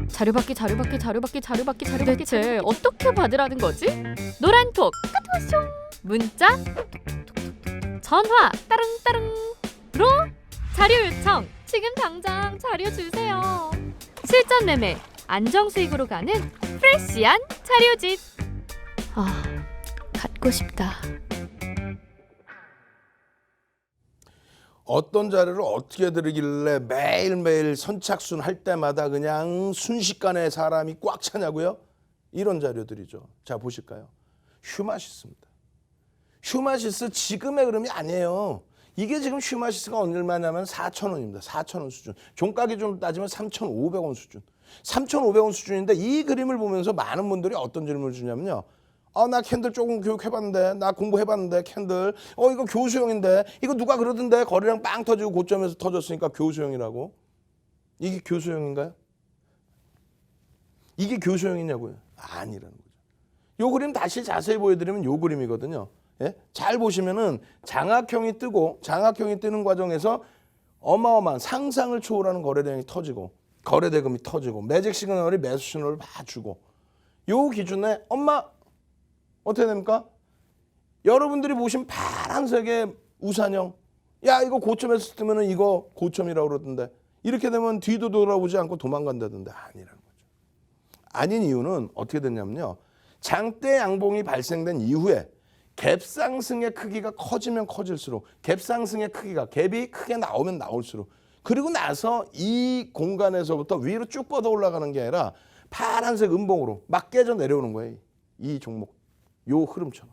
자료받기 대체 어떻게 받으라는 거지? 노란톡 까투쇼 문자 전화 따릉따릉으로 자료 요청 지금 당장 자료 주세요. 실전 매매 안정수익으로 가는 프레시한 자료집. 갖고 싶다. 어떤 자료를 어떻게 들으길래 매일매일 선착순 할 때마다 그냥 순식간에 사람이 꽉 차냐고요? 이런 자료들이죠. 자, 보실까요? 휴마시스입니다. 휴마시스 지금의 흐름이 아니에요. 이게 지금 휴마시스가 얼마냐면 4,000원입니다. 4,000원 수준. 종가 기준으로 따지면 3,500원 수준. 3,500원 수준인데 이 그림을 보면서 많은 분들이 어떤 질문을 주냐면요. 나 캔들 조금 교육해봤는데, 나 공부해봤는데 캔들, 이거 교수형인데, 이거 누가 그러던데 거래량 빵 터지고 고점에서 터졌으니까 교수형이라고. 이게 교수형인가요? 이게 교수형이냐고요? 아니라는 거죠. 요 그림 다시 자세히 보여드리면 요 그림이거든요. 예? 잘 보시면은 장악형이 뜨는 과정에서 어마어마한 상상을 초월하는 거래량이 터지고, 거래대금이 터지고, 매직 시그널이 매수 신호를 봐주고, 요 기준에 어떻게 됩니까? 여러분들이 보신 파란색의 우산형. 야, 이거 고점에서 뜨면은 이거 고점이라고 그러던데. 이렇게 되면 뒤도 돌아보지 않고 도망간다던데. 아니라는 거죠. 아닌 이유는 어떻게 됐냐면요. 장대 양봉이 발생된 이후에 갭 상승의 크기가 커지면 커질수록 갭 상승의 크기가 갭이 크게 나오면 나올수록 그리고 나서 이 공간에서부터 위로 쭉 뻗어 올라가는 게 아니라 파란색 음봉으로 막 깨져 내려오는 거예요. 이 종목. 요 흐름처럼.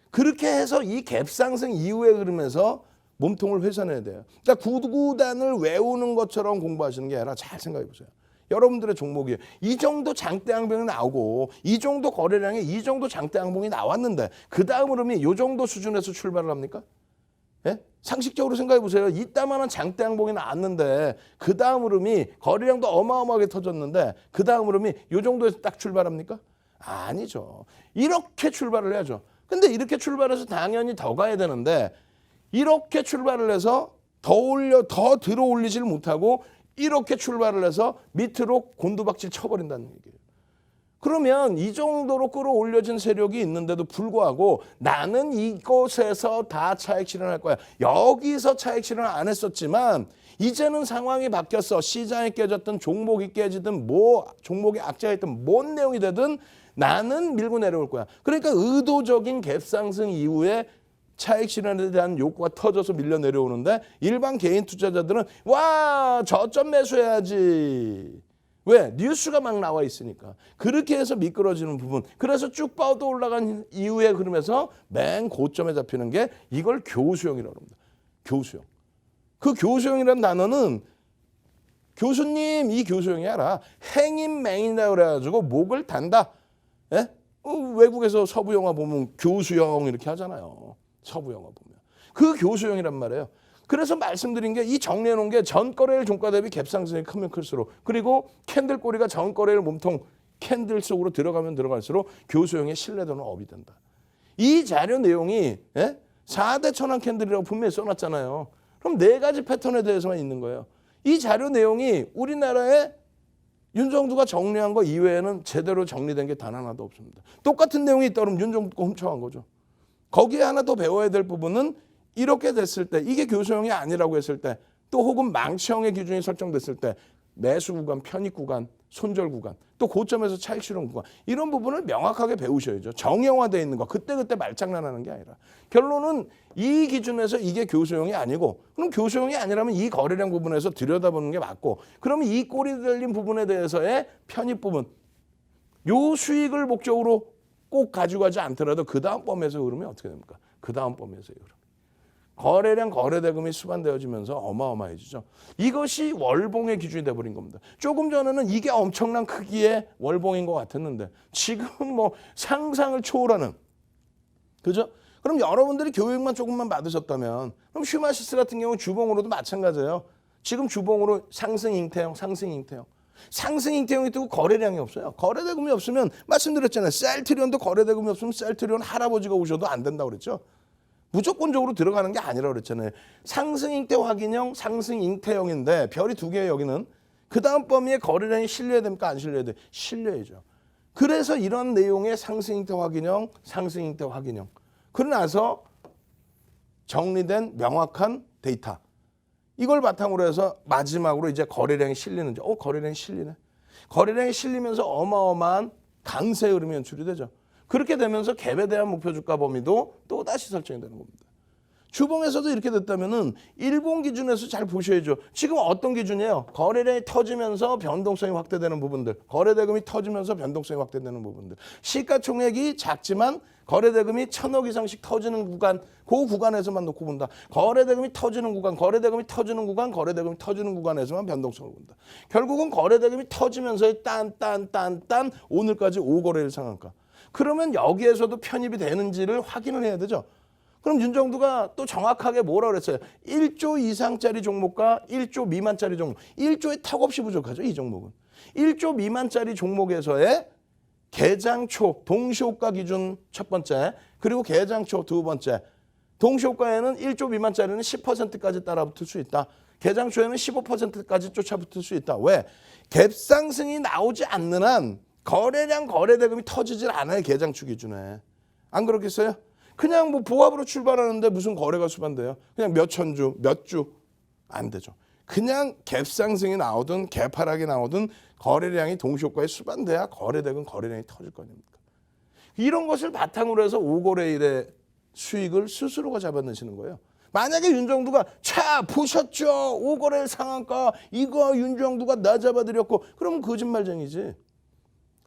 그렇게 해서 이 갭상승 이후의 흐름에서 몸통을 회선해야 돼요. 그러니까 구구단을 외우는 것처럼 공부하시는 게 아니라 잘 생각해 보세요. 여러분들의 종목이 이 정도 장대 양봉이 나오고 이 정도 거래량에 이 정도 장대 양봉이 나왔는데 그 다음 흐름이 이 정도 수준에서 출발을 합니까? 예? 상식적으로 생각해 보세요. 이따만한 장대 양봉이 나왔는데 그 다음 흐름이 거래량도 어마어마하게 터졌는데 그 다음 흐름이 이 정도에서 딱 출발합니까? 아니죠. 이렇게 출발을 해야죠. 근데 이렇게 출발해서 당연히 더 가야 되는데 이렇게 출발을 해서 더 들어 올리질 못하고 이렇게 출발을 해서 밑으로 곤두박질 쳐버린다는 얘기예요. 그러면 이 정도로 끌어올려진 세력이 있는데도 불구하고 나는 이곳에서 다 차익 실현할 거야. 여기서 차익 실현 안 했었지만 이제는 상황이 바뀌었어. 시장이 깨졌든 종목이 깨지든 종목이 악재가 있든 뭔 내용이 되든 나는 밀고 내려올 거야. 그러니까 의도적인 갭상승 이후에 차익 실현에 대한 욕구가 터져서 밀려 내려오는데 일반 개인 투자자들은 와 저점 매수해야지. 왜? 뉴스가 막 나와 있으니까. 그렇게 해서 미끄러지는 부분. 그래서 쭉 뻗어 올라간 이후에 그러면서 맨 고점에 잡히는 게 이걸 교수형이라고 합니다. 교수형. 그 교수형이라는 단어는 교수님 이 교수형이 아니라 행인맹이라고 그래가지고 목을 단다. 예? 외국에서 서부 영화 보면 교수형 이렇게 하잖아요. 서부 영화 보면. 그 교수형이란 말이에요. 그래서 말씀드린 게 이 정리해 놓은 게 전거래일 종가 대비 갭상승이 크면 클수록 그리고 캔들 꼬리가 전거래일 몸통 캔들 속으로 들어가면 들어갈수록 교수형의 신뢰도는 업이 된다. 이 자료 내용이 4대 천왕 캔들이라고 분명히 써놨잖아요. 그럼 4가지 패턴에 대해서만 있는 거예요. 이 자료 내용이 우리나라에 윤정두가 정리한 거 이외에는 제대로 정리된 게 단 하나도 없습니다. 똑같은 내용이 있다 그러면 윤정두가 훔쳐간 거죠. 거기에 하나 더 배워야 될 부분은 이렇게 됐을 때 이게 교수형이 아니라고 했을 때 또 혹은 망치형의 기준이 설정됐을 때 매수 구간, 편입 구간, 손절 구간 또 고점에서 차익 실현 구간 이런 부분을 명확하게 배우셔야죠. 정형화되어 있는 거 그때그때 말장난하는 게 아니라 결론은 이 기준에서 이게 교수형이 아니고 그럼 교수형이 아니라면 이 거래량 부분에서 들여다보는 게 맞고 그러면 이 꼬리 달린 부분에 대해서의 편입 부분 요 수익을 목적으로 꼭 가져가지 않더라도 그 다음 범위에서 흐름이 어떻게 됩니까? 그 다음 범위에서의 흐름. 거래량 거래대금이 수반되어지면서 어마어마해지죠. 이것이 월봉의 기준이 돼버린 겁니다. 조금 전에는 이게 엄청난 크기의 월봉인 것 같았는데 지금은 뭐 상상을 초월하는 그죠? 그럼 여러분들이 교육만 조금만 받으셨다면 그럼 휴마시스 같은 경우 주봉으로도 마찬가지예요. 지금 주봉으로 상승 잉태형 상승 잉태형이 뜨고 거래량이 없어요. 거래대금이 없으면 말씀드렸잖아요. 셀트리온도 거래대금이 없으면 셀트리온 할아버지가 오셔도 안 된다고 그랬죠. 무조건적으로 들어가는 게 아니라고 그랬잖아요. 상승 잉태 확인형, 상승 잉태형인데 별이 2개예요. 여기는. 그 다음 범위에 거래량이 실려야 됩니까? 안 실려야 돼? 실려야죠. 그래서 이런 내용의 상승잉태 확인형, 상승잉태 확인형. 그러고 나서 정리된 명확한 데이터. 이걸 바탕으로 해서 마지막으로 이제 거래량이 실리는지. 거래량이 실리네. 거래량이 실리면서 어마어마한 강세 흐름이 연출이 되죠. 그렇게 되면서 갭에 대한 목표 주가 범위도 또다시 설정이 되는 겁니다. 주봉에서도 이렇게 됐다면은 일봉 기준에서 잘 보셔야죠. 지금 어떤 기준이에요? 거래량이 터지면서 변동성이 확대되는 부분들, 거래대금이 터지면서 변동성이 확대되는 부분들, 시가총액이 작지만 거래대금이 1,000억 이상씩 터지는 구간, 그 구간에서만 놓고 본다. 거래대금이 터지는 구간, 거래대금이 터지는 구간, 거래대금이 터지는 구간에서만 변동성을 본다. 결국은 거래대금이 터지면서의 딴 오늘까지 5거래일 상한가. 그러면 여기에서도 편입이 되는지를 확인을 해야 되죠. 그럼 윤정두가 또 정확하게 뭐라 그랬어요? 1조 이상짜리 종목과 1조 미만짜리 종목. 1조에 턱없이 부족하죠, 이 종목은. 1조 미만짜리 종목에서의 개장 초 동시호가 기준 첫 번째, 그리고 개장 초 두 번째. 동시호가에는 1조 미만짜리는 10%까지 따라붙을 수 있다. 개장 초에는 15%까지 쫓아붙을 수 있다. 왜? 갭상승이 나오지 않는 한 거래량 거래대금이 터지질 않아요, 개장 초 기준에. 안 그렇겠어요? 그냥 뭐 보합으로 출발하는데 무슨 거래가 수반돼요? 그냥 몇천 주, 몇 주 안 되죠. 그냥 갭상승이 나오든 갭하락이 나오든 거래량이 동시효과에 수반돼야 거래대금 거래량이 터질 거 아닙니까? 이런 것을 바탕으로 해서 5거래일의 수익을 스스로가 잡아내시는 거예요. 만약에 윤정두가 차 보셨죠? 5거래일 상한가 이거 윤정두가 나 잡아드렸고 그러면 거짓말쟁이지.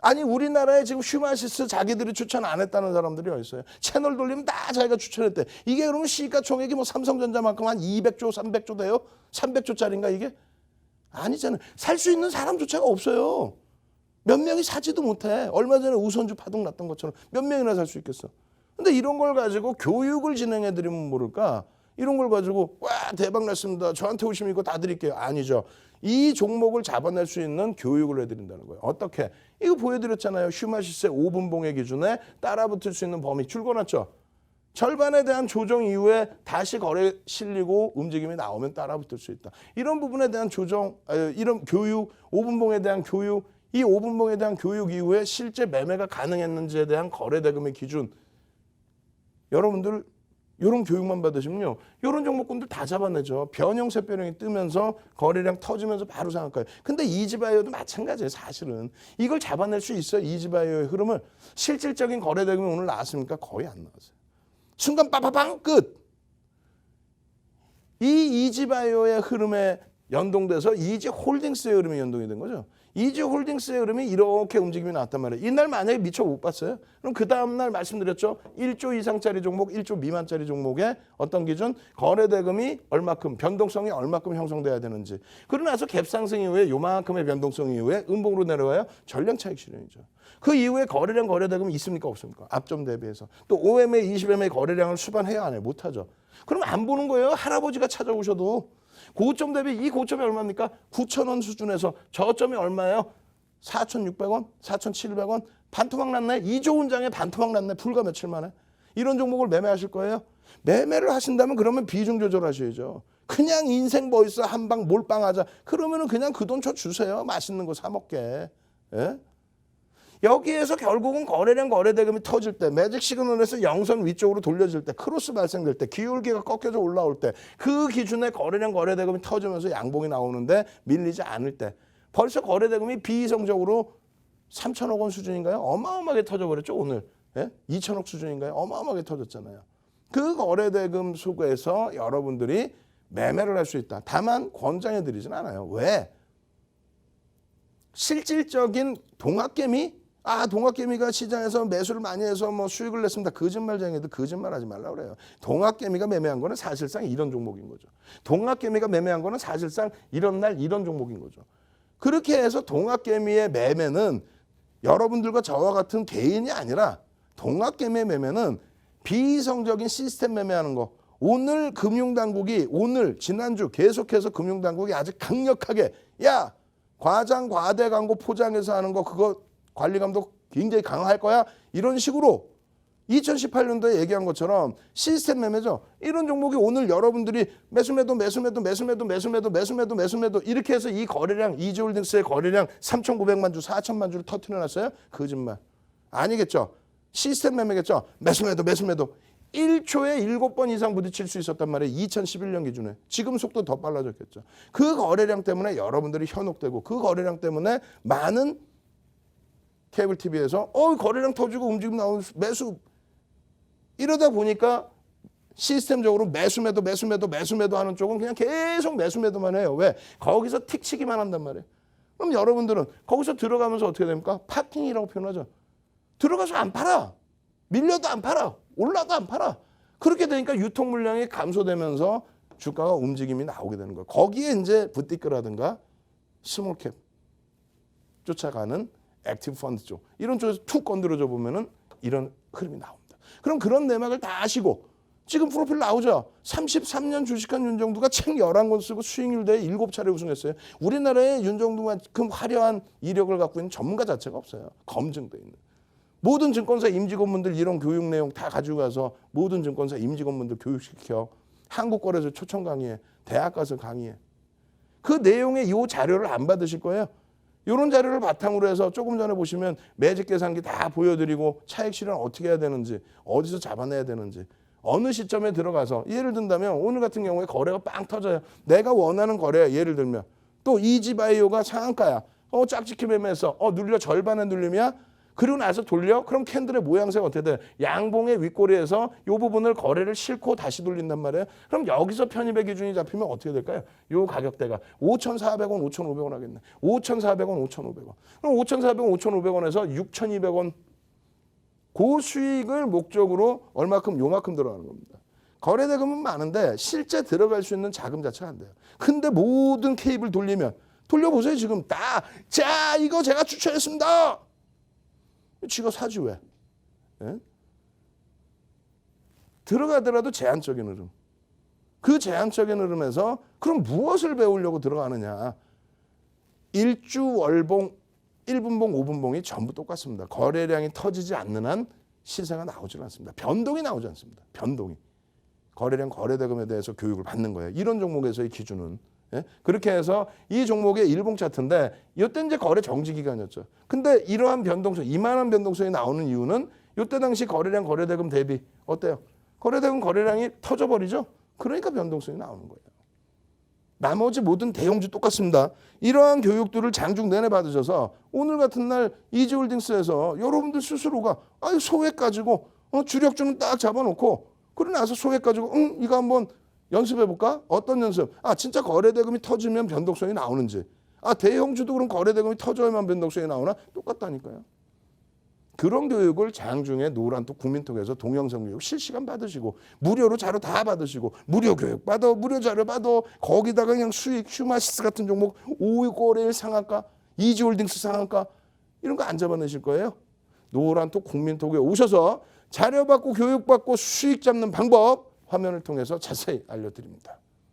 아니 우리나라에 지금 슈마시스 자기들이 추천 안 했다는 사람들이 어디 있어요? 채널 돌리면 다 자기가 추천했대. 이게 그러면 시가총액이 뭐 삼성전자만큼 한 200조, 300조 돼요? 300조짜리인가 이게? 아니잖아요. 살 수 있는 사람조차가 없어요. 몇 명이 사지도 못해. 얼마 전에 우선주 파동 났던 것처럼 몇 명이나 살 수 있겠어. 근데 이런 걸 가지고 교육을 진행해드리면 모를까? 이런 걸 가지고 와 대박 났습니다. 저한테 오시면 이거 다 드릴게요. 아니죠. 이 종목을 잡아낼 수 있는 교육을 해드린다는 거예요. 어떻게? 이거 보여드렸잖아요. 슈마시스의 5분 봉의 기준에 따라붙을 수 있는 범위 줄거놨죠. 절반에 대한 조정 이후에 다시 거래 실리고 움직임이 나오면 따라붙을 수 있다. 이런 부분에 대한 조정, 이런 교육, 5분 봉에 대한 교육, 이 5분 봉에 대한 교육 이후에 실제 매매가 가능했는지에 대한 거래대금의 기준. 여러분들 이런 교육만 받으시면요. 이런 종목군들 다 잡아내죠. 변형 샛별형이 뜨면서 거래량 터지면서 바로 상한가예요. 근데 이지바이오도 마찬가지예요. 사실은. 이걸 잡아낼 수 있어요. 이지바이오의 흐름을. 실질적인 거래대금이 오늘 나왔습니까? 거의 안 나왔어요. 순간 빠바방 끝. 이 이지바이오의 흐름에 연동돼서 이지홀딩스의 흐름이 연동이 된 거죠. 이지홀딩스의 흐름이 이렇게 움직임이 나왔단 말이에요. 이날 만약에 미처 못 봤어요. 그럼 그 다음날 말씀드렸죠. 1조 이상짜리 종목, 1조 미만짜리 종목의 어떤 기준? 거래대금이 얼마큼, 변동성이 얼마큼 형성돼야 되는지. 그러고 나서 갭상승 이후에 요만큼의 변동성 이후에 음봉으로 내려와요. 전량차익 실현이죠. 그 이후에 거래량 거래대금이 있습니까? 없습니까? 앞점 대비해서. 또 5MA, 20MA 거래량을 수반해야 안 해요? 못하죠. 그럼 안 보는 거예요. 할아버지가 찾아오셔도. 고점 대비 이 고점이 얼마입니까? 9,000원 수준에서 저점이 얼마예요? 4,600원? 4,700원? 반토막 났네? 2조 원장에 반토막 났네? 불과 며칠 만에. 이런 종목을 매매하실 거예요? 매매를 하신다면 그러면 비중 조절하셔야죠. 그냥 인생 뭐 있어 한방 몰빵하자. 그러면은 그냥 그 돈 저 주세요. 맛있는 거 사 먹게. 예? 여기에서 결국은 거래량 거래대금이 터질 때, 매직 시그널에서 영선 위쪽으로 돌려질 때, 크로스 발생될 때, 기울기가 꺾여져 올라올 때, 그 기준에 거래량 거래대금이 터지면서 양봉이 나오는데 밀리지 않을 때, 벌써 거래대금이 비이성적으로 3천억 원 수준인가요? 어마어마하게 터져버렸죠 오늘. 예? 2천억 수준인가요? 어마어마하게 터졌잖아요. 그 거래대금 속에서 여러분들이 매매를 할 수 있다. 다만 권장해드리진 않아요. 왜? 실질적인 동학개미? 동학개미가 시장에서 매수를 많이 해서 뭐 수익을 냈습니다. 거짓말쟁이도 거짓말하지 말라 그래요. 동학개미가 매매한 거는 사실상 이런 종목인 거죠. 동학개미가 매매한 거는 사실상 이런 날 이런 종목인 거죠. 그렇게 해서 동학개미의 매매는 여러분들과 저와 같은 개인이 아니라 동학개미의 매매는 비이성적인 시스템 매매하는 거. 오늘 금융당국이 지난주 계속해서 금융당국이 아주 강력하게 야 과장 과대 광고 포장해서 하는 거 그거 관리 감독 굉장히 강화할 거야. 이런 식으로 2018년도에 얘기한 것처럼 시스템 매매죠. 이런 종목이 오늘 여러분들이 매수매도 이렇게 해서 이 거래량, 이지홀딩스의 거래량 3,900만 주, 4천만 주를 터트려놨어요? 거짓말. 아니겠죠. 시스템 매매겠죠. 매수매도 1초에 7번 이상 부딪힐 수 있었단 말이에요. 2011년 기준에. 지금 속도 더 빨라졌겠죠. 그 거래량 때문에 여러분들이 현혹되고 그 거래량 때문에 많은 케이블 TV에서 거래량 터지고 움직임 나오는 매수 이러다 보니까 시스템적으로 매수매도 하는 쪽은 그냥 계속 매수매도만 해요. 왜? 거기서 틱치기만 한단 말이에요. 그럼 여러분들은 거기서 들어가면서 어떻게 됩니까? 파킹이라고 표현하죠. 들어가서 안 팔아. 밀려도 안 팔아. 올라도 안 팔아. 그렇게 되니까 유통 물량이 감소되면서 주가가 움직임이 나오게 되는 거예요. 거기에 이제 부티크라든가 스몰캡 쫓아가는 액티브 펀드 쪽 이런 쪽에서 툭 건드려져 보면은 이런 흐름이 나옵니다. 그럼 그런 내막을 다 아시고 지금 프로필 나오죠. 33년 주식한 윤정두가 책 11권 쓰고 수익률 대회 7차례 우승했어요. 우리나라에 윤정두만큼 화려한 이력을 갖고 있는 전문가 자체가 없어요. 검증돼 있는. 모든 증권사 임직원분들 이런 교육 내용 다 가지고 가서 모든 증권사 임직원분들 교육시켜. 한국거래소 초청 강의해. 대학 가서 강의해. 그 내용의 이 자료를 안 받으실 거예요. 이런 자료를 바탕으로 해서 조금 전에 보시면 매직 계산기 다 보여드리고 차익 실현 어떻게 해야 되는지 어디서 잡아내야 되는지 어느 시점에 들어가서 예를 든다면 오늘 같은 경우에 거래가 빵 터져요. 내가 원하는 거래야. 예를 들면 또 이지바이오가 상한가야. 짝짓기 매매했어. 눌려 절반의 눌림이야. 그리고 나서 돌려? 그럼 캔들의 모양새가 어떻게 돼? 양봉의 윗꼬리에서 이 부분을 거래를 싫고 다시 돌린단 말이에요. 그럼 여기서 편입의 기준이 잡히면 어떻게 될까요? 요 가격대가 5,400원, 5,500원 하겠네. 5,400원, 5,500원. 그럼 5,400원, 5,500원에서 6,200원 그 수익을 목적으로 얼마큼 요만큼 들어가는 겁니다. 거래대금은 많은데 실제 들어갈 수 있는 자금 자체가 안 돼요. 근데 모든 케이블 돌리면 돌려보세요. 지금 자 이거 제가 추천했습니다. 지가 사지 왜? 예? 들어가더라도 제한적인 흐름. 그 제한적인 흐름에서 그럼 무엇을 배우려고 들어가느냐. 일주, 월봉, 1분봉, 5분봉이 전부 똑같습니다. 거래량이 터지지 않는 한 시세가 나오지 않습니다. 변동이 나오지 않습니다. 변동이. 거래량, 거래대금에 대해서 교육을 받는 거예요. 이런 종목에서의 기준은. 예? 그렇게 해서 이 종목의 일봉 차트인데 이때 이제 거래 정지 기간이었죠. 근데 이러한 변동성, 이만한 변동성이 나오는 이유는 이때 당시 거래량, 거래대금 대비 어때요? 거래대금, 거래량이 터져버리죠. 그러니까 변동성이 나오는 거예요. 나머지 모든 대형주 똑같습니다. 이러한 교육들을 장중 내내 받으셔서 오늘 같은 날 이지홀딩스에서 여러분들 스스로가 소액 가지고 주력주는 딱 잡아놓고 그러고 나서 소액 가지고 이거 한번 연습해볼까? 어떤 연습? 진짜 거래대금이 터지면 변동성이 나오는지. 대형주도 그럼 거래대금이 터져야만 변동성이 나오나? 똑같다니까요. 그런 교육을 장중에 노란톡 국민톡에서 동영상 교육 실시간 받으시고 무료로 자료 다 받으시고 무료 교육 받아 무료 자료 받아 거기다가 그냥 수익 휴마시스 같은 종목 5위 거래일 상한가 이지홀딩스 상한가 이런 거 안 잡아내실 거예요. 노란톡 국민톡에 오셔서 자료 받고 교육 받고 수익 잡는 방법 화면을 통해서 자세히 알려드립니다.